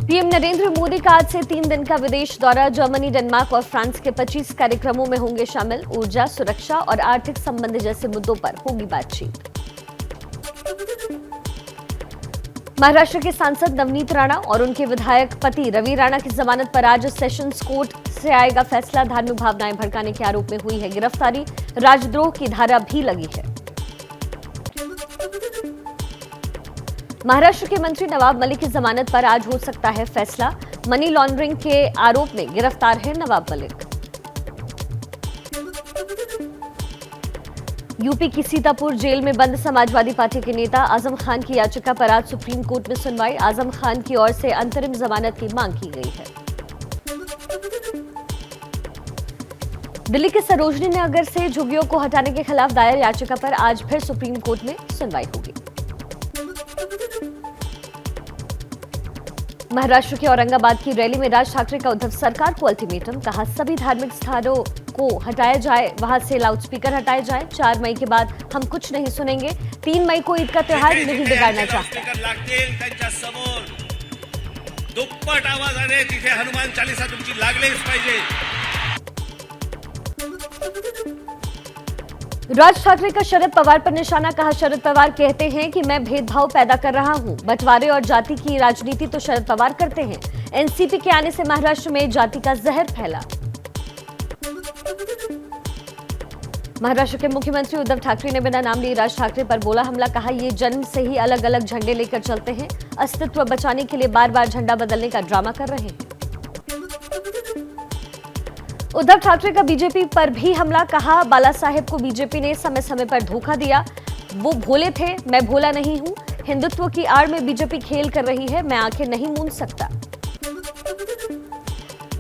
PM Narendra Modi का आज से 3 दिन का विदेश दौरा। जर्मनी, डेनमार्क और फ्रांस के 25 कार्यक्रमों में होंगे शामिल। ऊर्जा, सुरक्षा और आर्थिक संबंध जैसे मुद्दों पर होगी बातचीत। महाराष्ट्र के सांसद नवनीत राणा और उनके विधायक पति रवि राणा की जमानत पर आज सेशंस कोर्ट से आएगा फैसला। धार्मिक भावनाएं भड़काने के आरोप में हुई है गिरफ्तारी। राजद्रोह की धारा भी लगी है। महाराष्ट्र के मंत्री नवाब मलिक की जमानत पर आज हो सकता है फैसला। मनी लॉन्ड्रिंग के आरोप में गिरफ्तार है नवाब मलिक। यूपी की सीतापुर जेल में बंद समाजवादी पार्टी के नेता आजम खान की याचिका पर आज सुप्रीम कोर्ट में सुनवाई। आजम खान की ओर से अंतरिम जमानत की मांग की गई है। दिल्ली के सरोजनी नगर से झुग्गियों को हटाने के खिलाफ दायर याचिका पर आज फिर सुप्रीम कोर्ट में सुनवाई होगी। महाराष्ट्र के औरंगाबाद की रैली में राज ठाकरे का उद्धव सरकार को अल्टीमेटम। कहा, सभी धार्मिक स्थानों को हटाया जाए, वहां से लाउडस्पीकर हटाए जाए। 4 मई के बाद हम कुछ नहीं सुनेंगे। 3 मई को ईद का त्योहार नहीं बिगाड़ना चाहते। दुप्पट आवाजाने तिथे हनुमान चालीसा तुमची लागलीच पाहिजे। राज ठाकरे का शरद पवार पर निशाना। कहा, शरद पवार कहते हैं कि मैं भेदभाव पैदा कर रहा हूं। बंटवारे और जाति की राजनीति तो शरद पवार करते हैं। एनसीपी के आने से महाराष्ट्र में जाति का जहर फैला। महाराष्ट्र के मुख्यमंत्री उद्धव ठाकरे ने बिना नाम लिए राज ठाकरे पर बोला हमला। कहा, ये जन्म से ही अलग अलग झंडे लेकर चलते हैं। अस्तित्व बचाने के लिए बार बार झंडा बदलने का ड्रामा कर रहे हैं। उद्धव ठाकरे का बीजेपी पर भी हमला। कहा, बाला साहेब को बीजेपी ने समय समय पर धोखा दिया। वो भोले थे, मैं भोला नहीं हूं। हिंदुत्व की आड़ में बीजेपी खेल कर रही है, मैं आंखें नहीं मूंद सकता।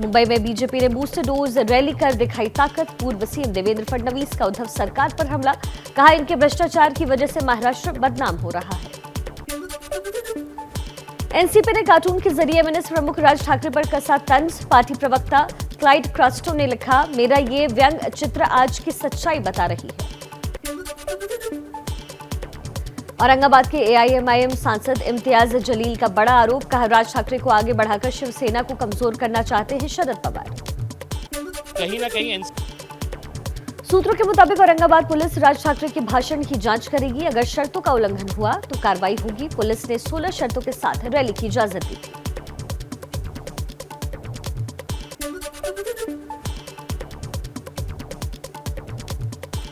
मुंबई में बीजेपी ने बूस्टर डोज रैली कर दिखाई ताकत। पूर्व सीएम देवेंद्र फडणवीस का उद्धव सरकार पर हमला। कहा, इनके भ्रष्टाचार की वजह से महाराष्ट्र बदनाम हो रहा है। एनसीपी ने कार्टून के जरिए एमएनएस प्रमुख राज ठाकरे पर कसा तंज। पार्टी प्रवक्ता क्लाइड क्रस्टो ने लिखा, मेरा ये व्यंग चित्र आज की सच्चाई बता रही है। औरंगाबाद के एआईएमआईएम सांसद इम्तियाज जलील का बड़ा आरोप। कहा, राज ठाकरे को आगे बढ़ाकर शिवसेना को कमजोर करना चाहते हैं शरद पवार। कहीं ना कहीं सूत्रों के मुताबिक औरंगाबाद पुलिस राज ठाकरे के भाषण की जांच करेगी। अगर शर्तों का उल्लंघन हुआ तो कार्रवाई होगी। पुलिस ने 16 शर्तों के साथ रैली की इजाजत दी थी।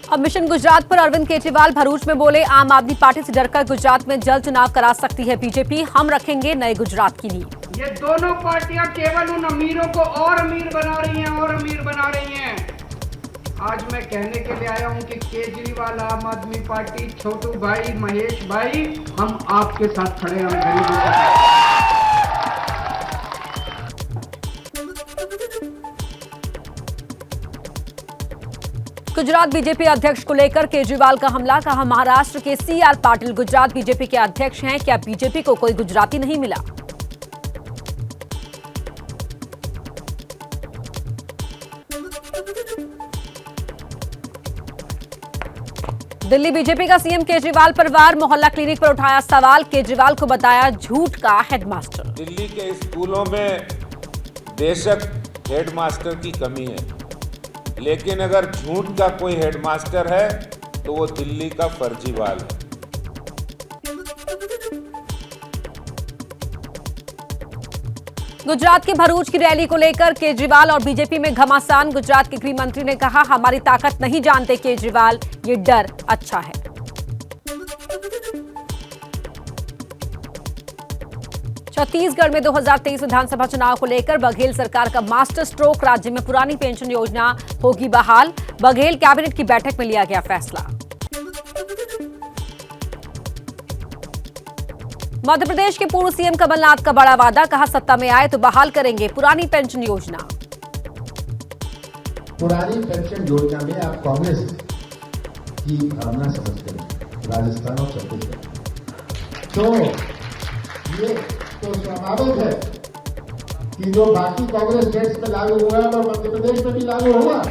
अब मिशन गुजरात पर अरविंद केजरीवाल भरूच में बोले, आम आदमी पार्टी से डरकर गुजरात में जल्द चुनाव करा सकती है बीजेपी। हम रखेंगे नए गुजरात की नींव। ये दोनों पार्टियां केवल उन अमीरों को और अमीर बना रही हैं और अमीर बना रही हैं। आज मैं कहने के लिए आया हूं कि केजरीवाल, आम आदमी पार्टी, छोटू भाई, महेश भाई, हम आपके साथ खड़े हैं। गरीबों के साथ। गुजरात बीजेपी अध्यक्ष को लेकर केजरीवाल का हमला। कहा, महाराष्ट्र के सीआर पाटिल गुजरात बीजेपी के अध्यक्ष हैं। क्या बीजेपी को कोई गुजराती नहीं मिला? दिल्ली बीजेपी का सीएम केजरीवाल पर वार। मोहल्ला क्लिनिक पर उठाया सवाल। केजरीवाल को बताया झूठ का हेडमास्टर। दिल्ली के स्कूलों में बेशक हेडमास्टर की कमी है, लेकिन अगर झूठ का कोई हेडमास्टर है तो वो दिल्ली का फर्जीवाल है। गुजरात के भरूच की रैली को लेकर केजरीवाल और बीजेपी में घमासान। गुजरात के गृह मंत्री ने कहा, हमारी ताकत नहीं जानते केजरीवाल, ये डर अच्छा है। छत्तीसगढ़ में 2023 विधानसभा चुनाव को लेकर बघेल सरकार का मास्टर स्ट्रोक। राज्य में पुरानी पेंशन योजना होगी बहाल। बघेल कैबिनेट की बैठक में लिया गया फैसला। मध्य प्रदेश के पूर्व सीएम कमलनाथ का बड़ा वादा। कहा, सत्ता में आए तो बहाल करेंगे पुरानी पेंशन योजना। पुरानी पेंशन योजना में आप कांग्रेस की भावना समझते हैं, राजस्थान और छत्तीसगढ़। तो ये तो स्वाभाविक है कि जो बाकी कांग्रेस स्टेट्स में लागू हुआ है वो मध्य प्रदेश में भी लागू होगा।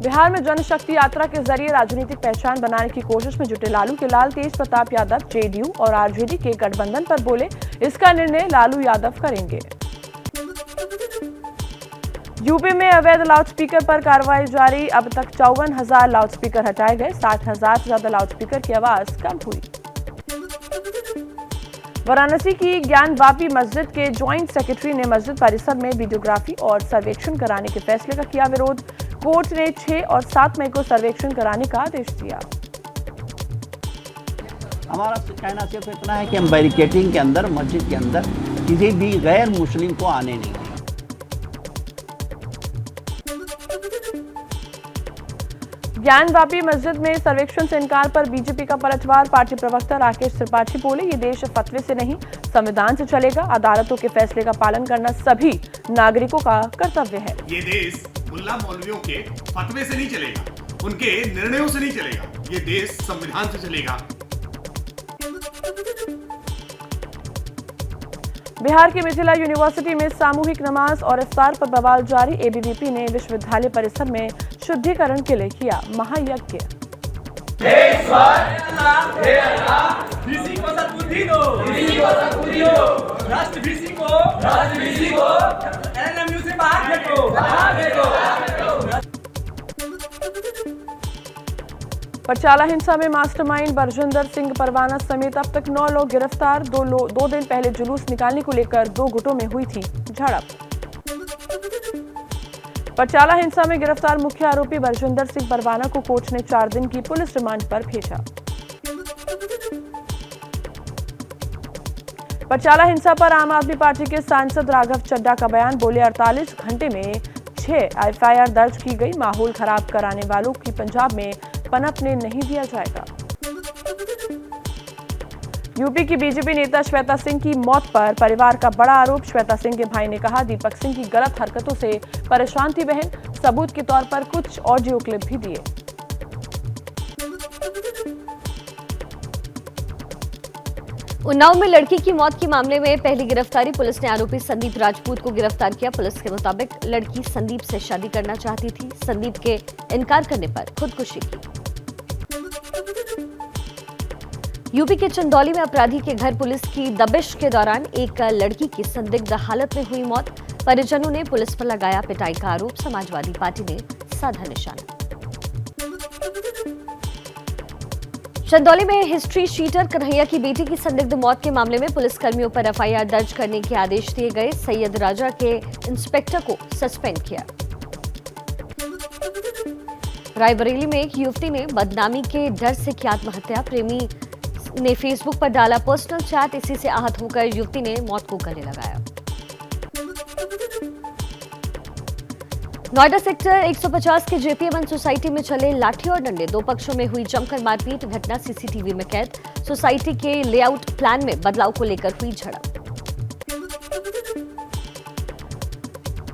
बिहार में जनशक्ति यात्रा के जरिए राजनीतिक पहचान बनाने की कोशिश में जुटे लालू के लाल तेज प्रताप यादव जेडीयू और आरजेडी के गठबंधन पर बोले, इसका निर्णय लालू यादव करेंगे। यूपी में अवैध लाउडस्पीकर पर कार्रवाई जारी, अब तक 54,000 लाउडस्पीकर हटाए गए, 60,000 से ज्यादा लाउडस्पीकर की आवाज कम हुई। वाराणसी की ज्ञानवापी मस्जिद के ज्वाइंट सेक्रेटरी ने मस्जिद परिसर में वीडियोग्राफी और सर्वेक्षण कराने के फैसले का किया विरोध। कोर्ट ने 6 और 7 मई को सर्वेक्षण कराने का आदेश दिया। हमारा कहना सिर्फ इतना है कि हम बैरिकेडिंग के अंदर, मस्जिद के अंदर किसी भी गैर मुस्लिम को आने नहीं देंगे। ज्ञानवापी मस्जिद में सर्वेक्षण से इनकार पर बीजेपी का पलटवार। पार्टी प्रवक्ता राकेश त्रिपाठी बोले, ये देश फतवे से नहीं संविधान से चलेगा। अदालतों के फैसले का पालन करना सभी नागरिकों का कर्तव्य है। ये देश मुल्ला मौलवियों के फतवे से नहीं चलेगा, उनके निर्णयों से नहीं चलेगा। ये देश संविधान से चलेगा। बिहार की मिथिला यूनिवर्सिटी में सामूहिक नमाज और इफ्तार पर बवाल जारी। एबीवीपी ने विश्वविद्यालय परिसर में शुद्धिकरण के लिए किया महायज्ञ। पटियाला हिंसा में मास्टरमाइंड बरजिंदर सिंह परवाना समेत अब तक 9 लोग गिरफ्तार। 2 दिन पहले जुलूस निकालने को लेकर 2 गुटों में हुई थी झड़प। पटियाला हिंसा में गिरफ्तार मुख्य आरोपी बरजिंदर सिंह परवाना को कोर्ट ने 4 दिन की पुलिस रिमांड पर भेजा। पटियाला हिंसा पर आम आदमी पार्टी के सांसद राघव चड्ढा का बयान, बोले 48 घंटे में 6 एफआईआर दर्ज की गई। माहौल खराब कराने वालों की पंजाब में पनपने नहीं दिया जाएगा। यूपी की बीजेपी नेता श्वेता सिंह की मौत पर परिवार का बड़ा आरोप। श्वेता सिंह के भाई ने कहा, दीपक सिंह की गलत हरकतों से परेशान थी बहन। सबूत के तौर पर कुछ ऑडियो क्लिप भी दिए। उन्नाव में लड़की की मौत के मामले में पहली गिरफ्तारी। पुलिस ने आरोपी संदीप राजपूत को गिरफ्तार किया। पुलिस के मुताबिक लड़की संदीप से शादी करना चाहती थी। संदीप के इनकार करने पर खुदकुशी की। यूपी के चंदौली में अपराधी के घर पुलिस की दबिश के दौरान एक लड़की की संदिग्ध हालत में हुई मौत। परिजनों ने पुलिस पर लगाया पिटाई का आरोप। समाजवादी पार्टी ने साधा निशाना। चंदौली में हिस्ट्री शीटर कन्हैया की बेटी की संदिग्ध मौत के मामले में पुलिसकर्मियों पर एफआईआर दर्ज करने के आदेश दिए गए। सैयद राजा के इंस्पेक्टर को सस्पेंड किया। रायबरेली में एक युवती ने बदनामी के डर से की आत्महत्या। प्रेमी ने फेसबुक पर डाला पर्सनल चैट, इसी से आहत होकर युवती ने मौत को गले लगाया। नोएडा सेक्टर 150 के जेपीएमएन सोसाइटी में चले लाठी और डंडे। 2 पक्षों में हुई जमकर मारपीट। घटना सीसीटीवी में कैद। सोसाइटी के लेआउट प्लान में बदलाव को लेकर हुई झड़प।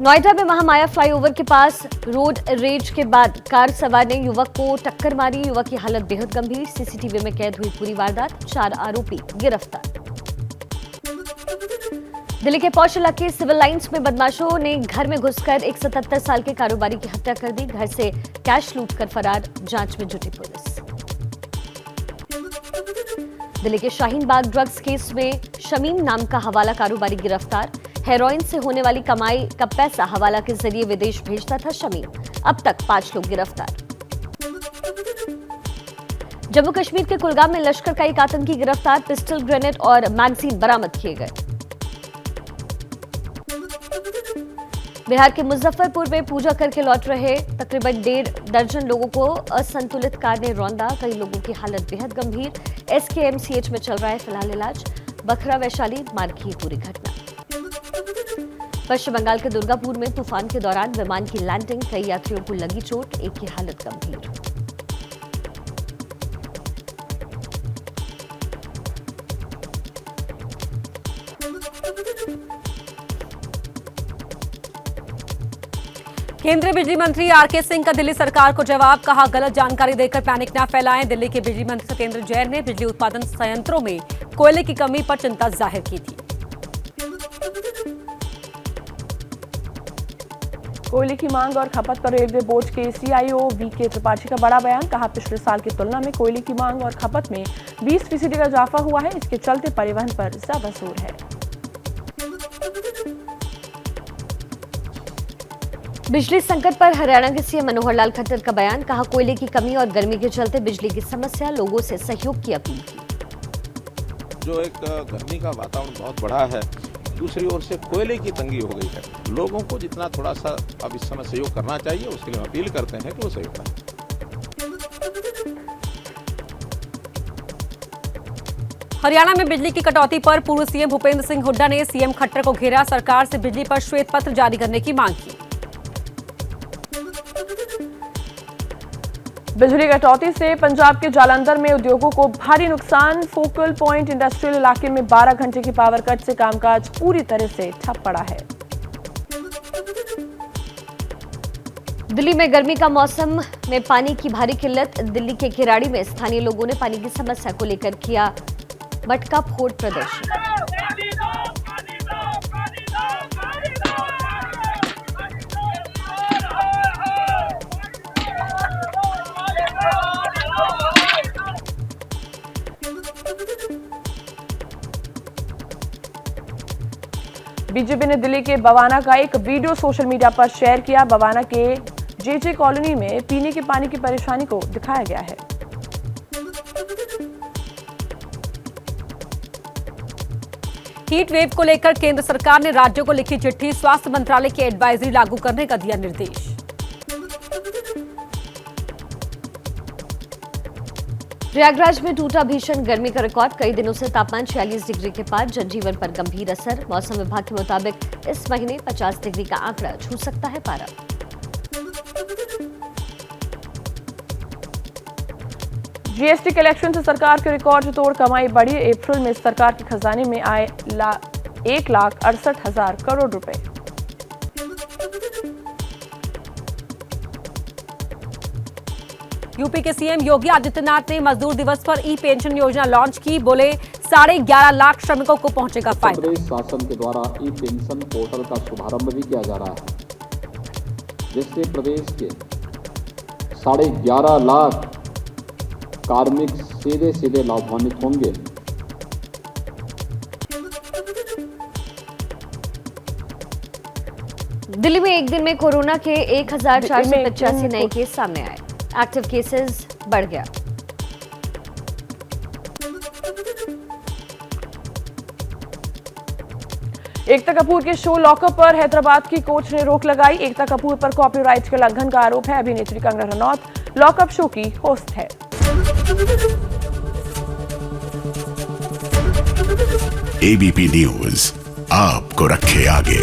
नोएडा में महामाया फ्लाईओवर के पास रोड रेज के बाद कार सवार ने युवक को टक्कर मारी। युवक की हालत बेहद गंभीर। सीसीटीवी में कैद हुई पूरी वारदात। 4 आरोपी गिरफ्तार। दिल्ली के पौष इलाके सिविल लाइंस में बदमाशों ने घर में घुसकर एक 77 साल के कारोबारी की हत्या कर दी। घर से कैश लूट कर फरार। जांच में जुटी पुलिस। दिल्ली के शाहीन बाग ड्रग्स केस में शमीम नाम का हवाला कारोबारी गिरफ्तार। हेरोइन से होने वाली कमाई का पैसा हवाला के जरिए विदेश भेजता था शमीम। अब तक 5 लोग गिरफ्तार। जम्मू कश्मीर के कुलगाम में लश्कर का एक आतंकी गिरफ्तार। पिस्टल, ग्रेनेड और मैगजीन बरामद किए गए। बिहार के मुजफ्फरपुर में पूजा करके लौट रहे तकरीबन 1.5 दर्जन लोगों को असंतुलित कार ने रौंदा। कई लोगों की हालत बेहद गंभीर। एसकेएमसीएच में चल रहा है फिलहाल इलाज। बखरा वैशाली मार्ग की पूरी घटना। पश्चिम बंगाल के दुर्गापुर में तूफान के दौरान विमान की लैंडिंग। कई यात्रियों को लगी चोट, एक की हालत गंभीर। केंद्रीय बिजली मंत्री आरके सिंह का दिल्ली सरकार को जवाब। कहा, गलत जानकारी देकर पैनिक न फैलाएं। दिल्ली के बिजली मंत्री सत्येंद्र जैन ने बिजली उत्पादन संयंत्रों में कोयले की कमी पर चिंता जाहिर की थी। कोयले की मांग और खपत पर रेलवे बोर्ड के CIO VK त्रिपाठी का बड़ा बयान। कहा, पिछले साल की तुलना में कोयले की मांग और खपत में 20% का इजाफा हुआ है। इसके चलते परिवहन पर ज्यादा जोर है। बिजली संकट पर हरियाणा के CM मनोहर लाल खट्टर का बयान। कहा, कोयले की कमी और गर्मी के चलते बिजली की समस्या, लोगों से सहयोग की अपील की। जो एक गर्मी का वातावरण बहुत बड़ा है, दूसरी ओर से कोयले की तंगी हो गई है। लोगों को जितना थोड़ा सा अब इस समय सहयोग करना चाहिए, उसके लिए हम अपील करते हैं कि वो सहयोग करें। हरियाणा में बिजली की कटौती पर पूर्व CM भूपेंद्र सिंह हुड्डा ने CM खट्टर को घेरा। सरकार से बिजली पर श्वेत पत्र जारी करने की मांग की। बिजली कटौती से पंजाब के जालंधर में उद्योगों को भारी नुकसान। फोकल पॉइंट इंडस्ट्रियल इलाके में 12 घंटे की पावर कट से कामकाज पूरी तरह से ठप पड़ा है। दिल्ली में गर्मी का मौसम में पानी की भारी किल्लत। दिल्ली के किराड़ी में स्थानीय लोगों ने पानी की समस्या को लेकर किया मटका फोड़ प्रदर्शन। बीजेपी ने दिल्ली के बवाना का एक वीडियो सोशल मीडिया पर शेयर किया। बवाना के JJ कॉलोनी में पीने के पानी की परेशानी को दिखाया गया है। हीट वेव को लेकर केंद्र सरकार ने राज्यों को लिखी चिट्ठी। स्वास्थ्य मंत्रालय की एडवाइजरी लागू करने का दिया निर्देश। प्रयागराज में टूटा भीषण गर्मी का रिकॉर्ड। कई दिनों से तापमान 46 डिग्री के पार, जनजीवन पर गंभीर असर। मौसम विभाग के मुताबिक इस महीने 50 डिग्री का आंकड़ा छू सकता है पारा। GST कलेक्शन से सरकार की रिकॉर्ड तोड़ कमाई बढ़ी। अप्रैल में सरकार के खजाने में आए 1,68,000 करोड़ रुपए। यूपी के CM योगी आदित्यनाथ ने मजदूर दिवस पर ई-पेंशन योजना लॉन्च की। बोले 11.5 लाख श्रमिकों को पहुंचेगा फायदा। प्रदेश शासन के द्वारा ई-पेंशन पोर्टल का शुभारंभ भी किया जा रहा है, जिससे प्रदेश के 11.5 लाख कार्मिक सीधे लाभान्वित होंगे। दिल्ली में एक दिन में कोरोना के 1,485 नए केस सामने आए। एक्टिव केसेस बढ़ गया। एकता कपूर के शो लॉकअप पर हैदराबाद की कोच ने रोक लगाई। एकता कपूर पर कॉपीराइट के उल्लंघन का आरोप है। अभिनेत्री कंगना रनौत लॉकअप शो की होस्ट है। ABP न्यूज आपको रखे आगे।